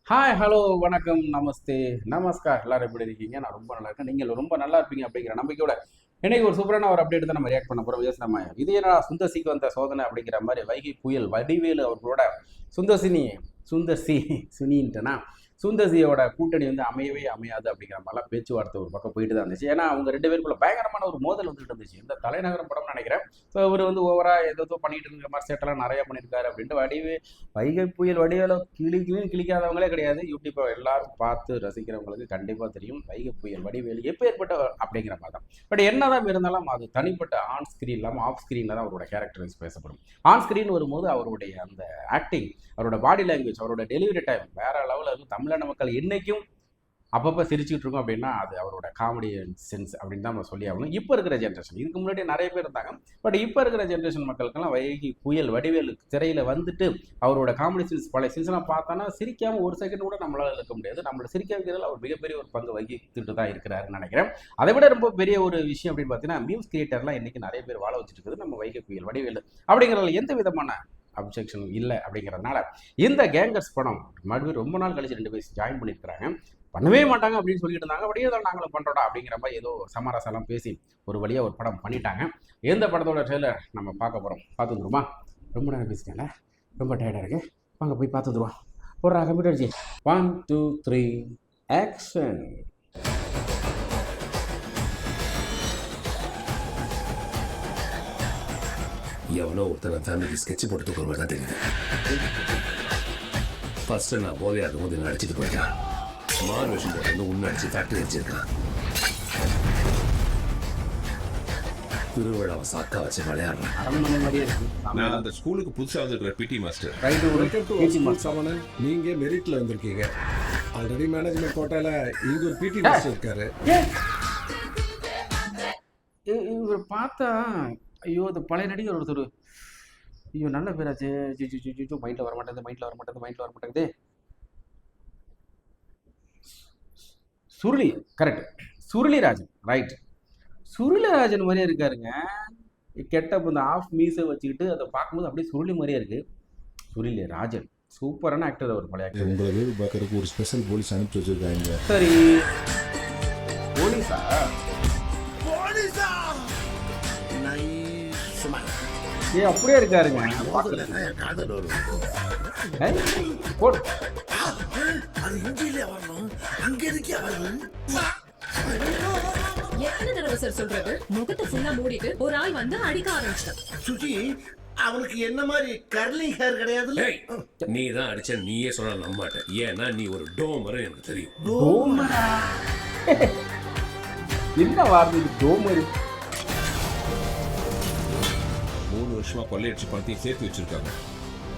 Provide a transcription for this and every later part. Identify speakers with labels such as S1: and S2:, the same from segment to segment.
S1: Hi, hello, வணக்கம், நமஸ்தே, நமஸ்கார். எல்லாரும் எப்படி இருக்கீங்க? நான் ரொம்ப நல்லா இருக்கேன். நீங்கள் ரொம்ப நல்லா இருப்பீங்க அப்படிங்கிற நம்பிக்கையோட இன்னைக்கு ஒரு சூப்பரான ஒரு அப்டேட் தான் நம்ம ரியாக்ட் பண்ண போறோம். நம்ம இது என்ன சுந்தர்சிக்கு வந்த சோதனை அப்படிங்கிற மாதிரி வைகை புயல் வடிவேலு அவர்களோட சுந்தர்சினி சுந்தர்சி சுனின்ட்டுனா சுந்தர்சியோட கூட்டணி வந்து அமையவே அமையாது அப்படிங்கிற மாதிரிலாம் பேச்சுவார்த்தை ஒரு பக்கம் போயிட்டு தான் இருந்துச்சு. ஏன்னா அவங்க ரெண்டு பேருக்குள்ள பயங்கரமான ஒரு மோதல் வந்துட்டு இருந்துச்சு. இந்த தலைநகரம் படம்னு நினைக்கிறேன். ஸோ இவர் வந்து ஓவரா ஏதோ பண்ணிட்டு இருக்கிற மாதிரி சேட்டெல்லாம் நிறைய பண்ணியிருக்காரு அப்படின்ட்டு வைகை புயல் வடிவேல கிளிக்காதவங்களே கிடையாது. யூடியூப்பை எல்லாரும் பார்த்து ரசிக்கிறவங்களுக்கு கண்டிப்பாக தெரியும் வைகை புயல் வடிவேலு எப்போ ஏற்பட்ட அப்படிங்கிற மாதிரி தான். பட் என்னதான் இருந்தாலும் அது தனிப்பட்ட ஆன் ஸ்கிரீன் இல்லாமல் ஆஃப் ஸ்கிரீனில் தான் அவரோட கேரக்டர்ஸ் பேசப்படும். ஆன் ஸ்கிரீன் வரும்போது அவருடைய அந்த ஆக்டிங், அவரோட பாடி லாங்குவேஜ், அவரோட டெலிவரி டைம் வேற லெவலில் இருக்கும். தமிழக மக்கள் இன்னைக்கும் அப்பப்போ சிரிச்சுட்டு இருக்கோம் அப்படின்னா அது அவரோட காமெடி சென்ஸ் அப்படின்னு தான் நம்ம சொல்லி ஆகணும். இப்போ இருக்கிற ஜென்ரேஷன், இதுக்கு முன்னாடி நிறைய பேர் இருந்தாங்க. பட் இப்போ இருக்கிற ஜென்ரேஷன் மக்களுக்கெல்லாம் வைகை புயல் வடிவேலு திரையில் வந்துட்டு அவரோட காமெடி சென்ஸ் பழைய சீன்ஸ்லாம் பார்த்தோன்னா சிரிக்காமல் ஒரு செகண்ட் கூட நம்மளால் இருக்க முடியாது. நம்மளை சிரிக்க வைக்கிறதுல அவர் மிகப்பெரிய ஒரு பங்கு வகித்துட்டு தான் இருக்கிறாருன்னு நினைக்கிறேன். அதை விட ரொம்ப பெரிய ஒரு விஷயம் அப்படின்னு பார்த்தீங்கன்னா மீம்ஸ் கிரியேட்டர்லாம் இன்றைக்கி நிறைய பேர் வாழ வச்சுட்டு இருக்குது நம்ம வைகை புயல் வடிவேலு அப்படிங்கிறதுல எந்த விதமான அப்ஜெக்ஷன் இல்லை. அப்படிங்கிறதுனால இந்த கேங்கர்ஸ் படம் மறுபடியும் ரொம்ப நாள் கழிச்சு ரெண்டு பேர் ஜாயின் பண்ணியிருக்கிறாங்க. பண்ணவே மாட்டாங்க அப்படின்னு சொல்லிட்டு இருந்தாங்க. அப்படியே தான் நாங்களும் பண்ணுறோடா அப்படிங்கிற மாதிரி ஏதோ சமரசெல்லாம் பேசி ஒரு வழியாக ஒரு படம் பண்ணிட்டாங்க. எந்த படத்தோட ட்ரெய்லர் நம்ம பார்க்க போகிறோம், பார்த்து வந்துருமா? ரொம்ப நேரம் பேசிட்டேன்ல, ரொம்ப டயர்டாக இருக்கு, வாங்க போய் பார்த்து வந்துருவோம். போடுறா கம்ப்யூட்டர் ஜி. 1 2 3 ஆக்ஷன்.
S2: எவனோ ஒருத்தர் ஃபேமிலிக்கு ஸ்கெட்ச் போட்டு தூக்குற மாதிரி தான் தெரியுது. ஃபர்ஸ்ட் நான் போதையா இருக்கும்போது என்ன அடிச்சுட்டு போயிட்டான். மாறு விஷயம் போட்டு வந்து உன்னை அடிச்சு ஃபேக்டரி அடிச்சிருக்கான். திருவிழாவை சாக்கா வச்சு விளையாடுறேன்.
S1: அரண்மனை மாதிரியே இருக்கு.
S3: நான் அந்த ஸ்கூலுக்கு புதுசாக வந்திருக்கிற பிடி மாஸ்டர்.
S4: நீங்க மெரிட்ல வந்திருக்கீங்க. ஆல்ரெடி மேனேஜ்மெண்ட் கோட்டால இங்க ஒரு பிடி மாஸ்டர் இருக்காரு.
S1: இவர் பார்த்தா ஐயோ இந்த பழைய நடிகர் ஒருத்தர், ஐயோ நல்ல பேராச்சு. மைண்டில் வர மாட்டேங்குது. Suruli, correct, Surulirajan, right. சுருளிராஜன் மாதிரியே இருக்காருங்க. கெட்டப் இந்த ஆஃப் மீஸை வச்சுக்கிட்டு அதை பார்க்கும்போது அப்படியே சுருளி மாதிரியே இருக்கு. சுருளிராஜன் சூப்பரான ஆக்டர், அவர் பழைய ஆக்டர்.
S5: உங்களை வேறு பார்க்கறதுக்கு ஒரு ஸ்பெஷல் போலீஸ் அனுப்பிச்சு வச்சிருக்காங்க.
S1: சரி, போலீஸா? அப்படியே இருக்காருங்க. போடு.
S6: எத்தனை தடவை சார் சொல்றது? முகத்தை ஃபுல்லா மூடிட்டு ஒரு ஆள் வந்து அடிக்க ஆரம்பிச்சிட்டான்.
S7: சுஜி, அவனுக்கு என்ன மாதிரி கர்லிங் ஹேர் கிடையாது.
S2: நீ தான் அடிச்ச, நீயே சொல்ல நம்ப மாட்டேன். ஏன்னா நீ ஒரு டோமர் எனக்கு தெரியும்.
S1: டோமரா? என்ன வார்த்தை இது டோமர்?
S3: 3 வருஷமா கொள்ளையடிச்சு பணத்தையும் சேர்த்து வச்சிருக்காங்க.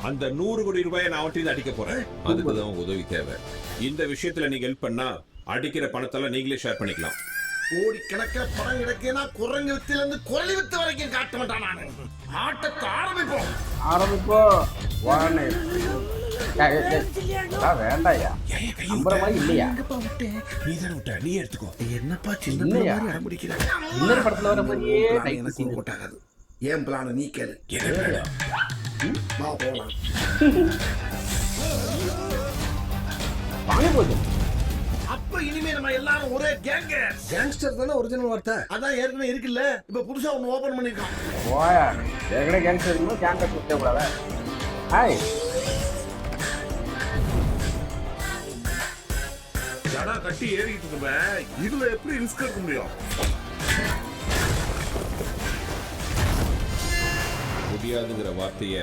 S3: அந்த 100 கோடி ரூபாயை நான் அவன்கிட்ட அடிக்க போறேன். அதுக்கு தான் உதவி தேவை. இந்த விஷயத்துல நீங்க ஹெல்ப் பண்ணா அடிக்கிற பணத்தெல்லாம் நீங்களே ஷேர் பண்ணிக்கலாம்.
S7: கோடி கணக்கில் பணம் கிடைக்கனா குரங்கு வித்துல இருந்து குரலி வித்து வரைக்கும் காட்ட மாட்டான். நானு ஆட்டத்தை ஆரம்பிப்போம்.
S1: வேண்டாயா, நம்புற மாதிரி இல்லையா?
S3: நீ தானே விட்ட, நீ எடுத்துக்கோ.
S7: என்னப்பா சின்ன மாதிரி அடம்பிடிக்கிறேன்.
S1: இன்னொரு படத்துல வர மாதிரியே டைப் சீன்
S7: போட்டாகாது. ஏன் பிளான நீ கேளு. போலாம்.
S1: வாங்க போகுது.
S7: அப்ப இனிமே நம்ம எல்லாரும் ஒரே
S4: கேங்ஸ்டர் தானே ஒரிஜினல் வார்த்தை.
S7: அதான் ஏற்கனவே இருக்குல்ல. இப்ப புதுசா ஒண்ணு ஓபன் பண்ணிருக்கான்.
S1: ஓயா, ஏற்கனவே கேங்ஸ்டர் இருக்கும்போது கேங்கர் சுத்தே கூடாது. ஹாய்,
S3: ஜடா கட்டி ஏறிக்கிட்டு இருப்பேன். இதுல எப்படி ரிஸ்க் எடுக்க முடியும்? முடியாதுங்கிற வார்த்தைய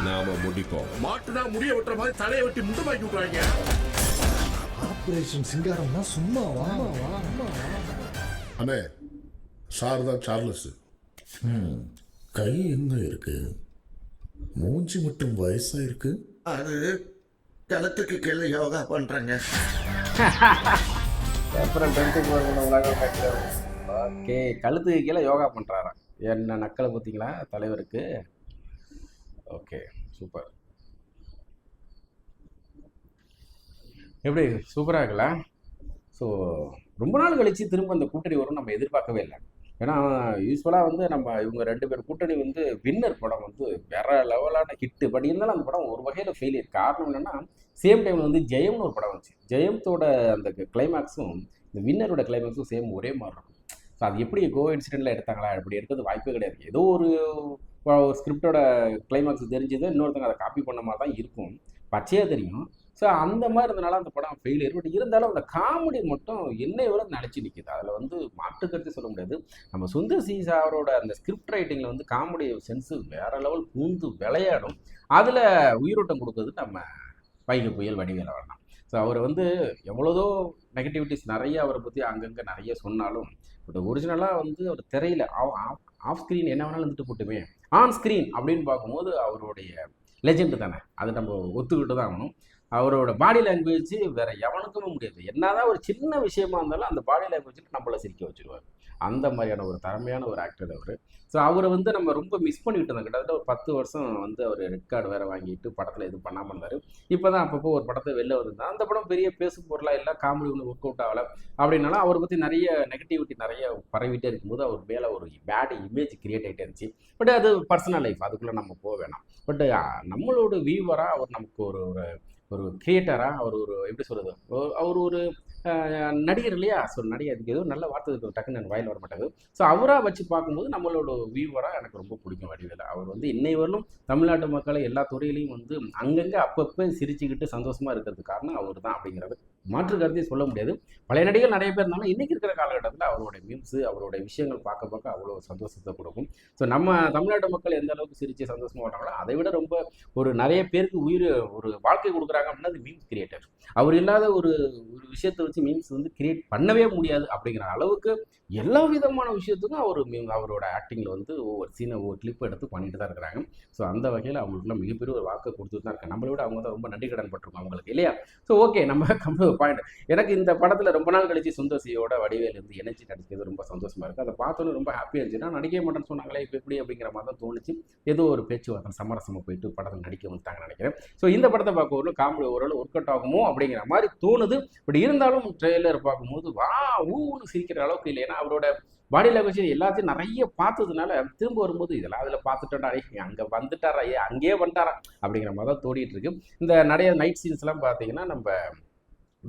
S3: நாம முடிப்போம். மாட்டுனா முடிய வெட்டுற மாதிரி தலையை வெட்டி முண்டமாக்கி விட்டுறாங்க.
S4: ஆபரேஷன் சிங்காரம்னா சும்மாவா?
S5: அண்ணே, சார் தான் சார்லஸ். கை எங்க இருக்கு? மூஞ்சி மட்டும் வயசா இருக்கு.
S7: அது கலத்துக்கு கீழே யோகா பண்றாங்க.
S1: ஓகே, கழுத்துக்கு கீழே யோகா பண்ணுறாராம். என்ன நக்கலை பார்த்தீங்களா தலைவருக்கு? Okay, super. எப்படி சூப்பராக இருக்குல்ல? ஸோ ரொம்ப நாள் கழிச்சு திரும்ப அந்த கூட்டணி வரும் நம்ம எதிர்பார்க்கவே இல்லை. ஏன்னா யூஸ்வலாக வந்து நம்ம இவங்க 2 பேர் கூட்டணி வந்து வின்னர் படம் வந்து வேற லெவலான ஹிட்டு. பட் இருந்தாலும் அந்த படம் ஒரு வகையில் ஃபெயிலியர். காரணம் என்னன்னா சேம் டைமில் வந்து ஜெயம்னு ஒரு படம் வந்துச்சு. ஜெயத்தோட அந்த கிளைமேக்ஸும் இந்த வின்னரோட கிளைமேக்ஸும் சேம் ஒரே மாதிரி இருக்கும். ஸோ அது எப்படி கோ இன்சிடென்ட்டில் எடுத்தாங்களா அப்படி எடுக்கிறது வாய்ப்பே கிடையாது. ஏதோ ஒரு ஸ்கிரிப்டோட கிளைமேக்ஸ் தெரிஞ்சது இன்னொருத்தங்க அதை காப்பி பண்ண மாதிரி தான் இருக்கும், பச்சையாக தெரியும். ஸோ அந்த மாதிரி இருந்தனால அந்த படம் ஃபெயிலியர். பட் இருந்தாலும் அந்த காமெடி மட்டும் என்னை விட நினச்சி நிற்கிது. அதில் வந்து மாற்றுக்கருத்து சொல்ல முடியாது. நம்ம சுந்தர் சி சாரோட அந்த ஸ்கிரிப்ட் ரைட்டிங்கில் வந்து காமெடி சென்ஸு வேற லெவல் பூந்து விளையாடும். அதில் உயிரோட்டம் கொடுக்குறது நம்ம வைகை புயல் வடிவேலு அவர் தான். ஸோ அவர் வந்து எவ்வளோதோ நெகட்டிவிட்டிஸ் நிறைய அவரை பற்றி அங்கங்கே நிறைய சொன்னாலும், பட் ஒரிஜினலாக வந்து அவர் திரையில் ஆஃப் ஸ்க்ரீன் என்ன வேணாலும் இருந்துட்டு போட்டுமே, ஆன் ஸ்க்ரீன் அப்படின்னு பார்க்கும்போது அவருடைய லெஜெண்டு தானே, அது நம்ம ஒத்துக்கிட்டு தான் ஆகணும். அவரோட பாடி லாங்குவேஜ் வேற எவனுக்குமே முடியாது. என்னதான் ஒரு சின்ன விஷயமா இருந்தாலும் அந்த பாடி லாங்குவேஜ் நம்மள சிரிக்க வச்சிருவார். அந்த மாதிரியான ஒரு திறமையான ஒரு ஆக்டர் அவர். ஸோ அவரை வந்து நம்ம ரொம்ப மிஸ் பண்ணிட்டு இருந்தோம். கிட்டத்தட்ட ஒரு 10 வருஷம் வந்து அவர் ரெட் கார்டு வேற வாங்கிட்டு படத்தில் எதுவும் பண்ணாமல் இருந்தார். இப்போ தான் அப்பப்போ ஒரு படத்தை வெளில வந்திருந்தார். அந்த படம் பெரிய பேசு பொருளாக இல்லை, காமெடி ஒன்று ஒர்க் அவுட் ஆகலை. அப்படின்னாலும் அவரை பற்றி நிறைய நெகட்டிவிட்டி நிறைய பரவிட்டே இருக்கும்போது அவர் மேலே ஒரு பேட் இமேஜ் கிரியேட் ஆகிட்டே இருந்துச்சு. பட் அது பர்சனல் லைஃப், அதுக்குள்ளே நம்ம போக வேணாம். பட் நம்மளோட வியூவராக அவர் நமக்கு ஒரு ஒரு கிரியேட்டராக அவர் ஒரு எப்படி சொல்கிறது, அவர் ஒரு நடிகர் இல்லையா. ஸோ நடிகர், அதுக்கு ஏதோ நல்ல வார்த்தை டக்குன்னு எனக்கு வாயில் வர மாட்டாது. ஸோ அவராக வச்சு பார்க்கும்போது நம்மளோட வியூவராக எனக்கு ரொம்ப பிடிக்கும் வடிவேலு. அவர் வந்து இன்னை வரலும் தமிழ்நாட்டு மக்களை எல்லா துறையிலையும் வந்து அங்கங்கே அப்பப்போ சிரிச்சுக்கிட்டு சந்தோஷமாக இருக்கிறதுக்கு காரணம் அவர் தான் அப்படிங்கிறது மாற்று கருத்தையும் சொல்ல முடியாது. பழைய நடிகர்கள் நிறைய பேர் இருந்தாலும் இன்றைக்கி இருக்கிற காலகட்டத்தில் அவருடைய மீம்ஸு அவருடைய விஷயங்கள் பார்க்க அவ்வளோ சந்தோஷத்தை கொடுக்கும். ஸோ நம்ம தமிழ்நாட்டு மக்கள் எந்த அளவுக்கு சிரித்து சந்தோஷமாக வராங்களோ அதை விட ரொம்ப ஒரு நிறைய பேருக்கு ஒரு வாழ்க்கை கொடுக்குறாங்க அப்படின்னா அது மீம்ஸ் கிரியேட்டர். அவர் இல்லாத ஒரு விஷயத்தை வச்சு மீம்ஸ் வந்து கிரியேட் பண்ணவே முடியாது அப்படிங்கிற அளவுக்கு எல்லா விதமான விஷயத்துக்கும் அவரோட ஆக்டிங்கில் வந்து ஒவ்வொரு சீனை ஒவ்வொரு கிளிப்பை எடுத்து பண்ணிட்டு தான் இருக்கிறாங்க. ஸோ அந்த வகையில் அவங்களுக்குள்ள மிகப்பெரிய ஒரு வாக்கை கொடுத்துட்டு தான் இருக்காங்க. நம்மளை விட அவங்க தான் ரொம்ப நன்றி கடன் பட்டிருக்கோம் அவங்களுக்கு இல்லையா. ஸோ ஓகே, நம்ம கம்ப்ளீட் பாயிண்ட். எனக்கு இந்த படத்தில் ரொம்ப நாள் கழிச்சு சுந்தர் சியோட வடிவேலு இருந்து இணைச்சி நடிக்கிறது ரொம்ப சந்தோஷமாக இருக்குது. அதை பார்த்தோன்னு ரொம்ப ஹாப்பியாக இருந்துச்சு. நான் நடிக்க மாட்டேன்னு சொன்னாங்களே இப்போ எப்படி அப்படிங்கிற மாதிரி தான் தோணுச்சு. ஏதோ ஒரு பேச்சுவார்த்தை சமரசமாக போயிட்டு படத்தில் நடிக்க வந்துட்டாங்கன்னு நினைக்கிறேன். ஸோ இந்த படத்தை பார்க்க ஒரு காமெடி ஓரளவு ஒர்க் அவுட் ஆகுமோ அப்படிங்கிற மாதிரி தோணுது. பட் இருந்தாலும் ட்ரெய்லர் பார்க்கும்போது ஊன்னு சிரிக்கிற அளவுக்கு இல்லை. ஏன்னா அவரோட பாடி லாங்குவேஜ் எல்லாத்தையும் நிறைய பார்த்ததுனால திரும்ப வரும்போது இதெல்லாம் அதில் பார்த்துட்டோம்டா, அங்கே வந்துட்டாரா, அங்கேயே வந்துட்டாரா அப்படிங்கிற மாதிரி தான் தோடிட்டு இருக்கு. இந்த நிறைய நைட் சீன்ஸ்லாம் பார்த்தீங்கன்னா நம்ம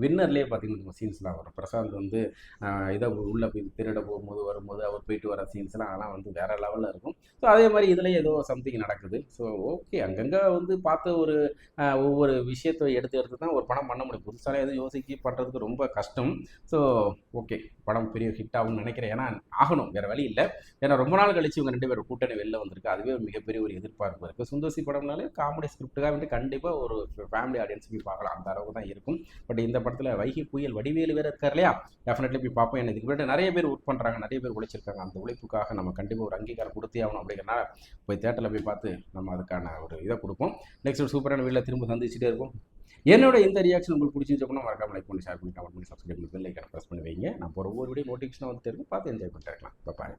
S1: வின்னர்லேயே பார்த்தீங்கன்னா சீன்ஸ்லாம் வரும். பிரசாந்த் வந்து இதை உள்ளே போய் திருட போகும்போது வரும்போது அவர் போயிட்டு வர சீன்ஸ்லாம் அதெல்லாம் வந்து வேறு லெவலில் இருக்கும். ஸோ அதே மாதிரி இதுலேயே ஏதோ சம்திங் நடக்குது. ஸோ ஓகே, அங்கங்கே வந்து பார்த்த ஒரு ஒவ்வொரு விஷயத்தை எடுத்து தான் ஒரு படம் பண்ண முடியும். புதுசாக எதுவும் யோசிக்க பண்ணுறதுக்கு ரொம்ப கஷ்டம். ஸோ ஓகே, படம் பெரிய ஹிட் ஆகும்னு நினைக்கிறேன். ஏன்னா ஆகணும், வேறு வழி இல்லை. ஏன்னா ரொம்ப நாள் கழிச்சு இவங்க 2 பேர் கூட்டணி வெளில வந்திருக்கு. அதுவே ஒரு மிகப்பெரிய ஒரு எதிர்பார்ப்பு இருக்குது. சுந்தர் சி படம்னாலே காமெடி ஸ்கிரிப்டுக்காக வந்து கண்டிப்பாக ஒரு ஃபேமிலி ஆடியன்ஸ் போய் பார்க்கலாம், அந்த அளவுக்கு தான் இருக்கும். பட் இந்த படத்தில் வைகை புயல் வடிவேலு வேறு இருக்கார் இல்லையா, டெஃபினெட்லி போய் பார்ப்போம். எனக்கு இதுக்கு முன்னாடி நிறைய பேர் ஒர்க் பண்ணுறாங்க, நிறைய பேர் உழைச்சிருக்காங்க. அந்த உழைப்புக்காக நம்ம கண்டிப்பாக ஒரு அங்கீகாரம் கொடுத்தே ஆகணும். அப்படிங்கிறனால போய் தேட்டரில் போய் பார்த்து நம்ம அதுக்கான ஒரு இதை கொடுப்போம். நெக்ஸ்ட் ஒரு சூப்பரான வீட்டில் திரும்ப சந்திச்சுட்டே இருக்கும். என்னோட இந்த ரியாக்ஷன் உங்களுக்கு பிடிச்சிருந்துச்சுன்னா மறக்காம லைக் பண்ணி ஷேர் பண்ணி கமெண்ட் பண்ணி சப்ஸ்கிரைப் பண்ணி பெல் ஐக்கானை ப்ரெஸ் பண்ணி வைங்க. நான் போகிற ஒவ்வொரு வீடியோ நோட்டிஃபிகேஷன் வந்துட்டு இருக்கும், பார்த்து என்ஜாய் பண்ணிட்டு இருக்கலாம். பாய்.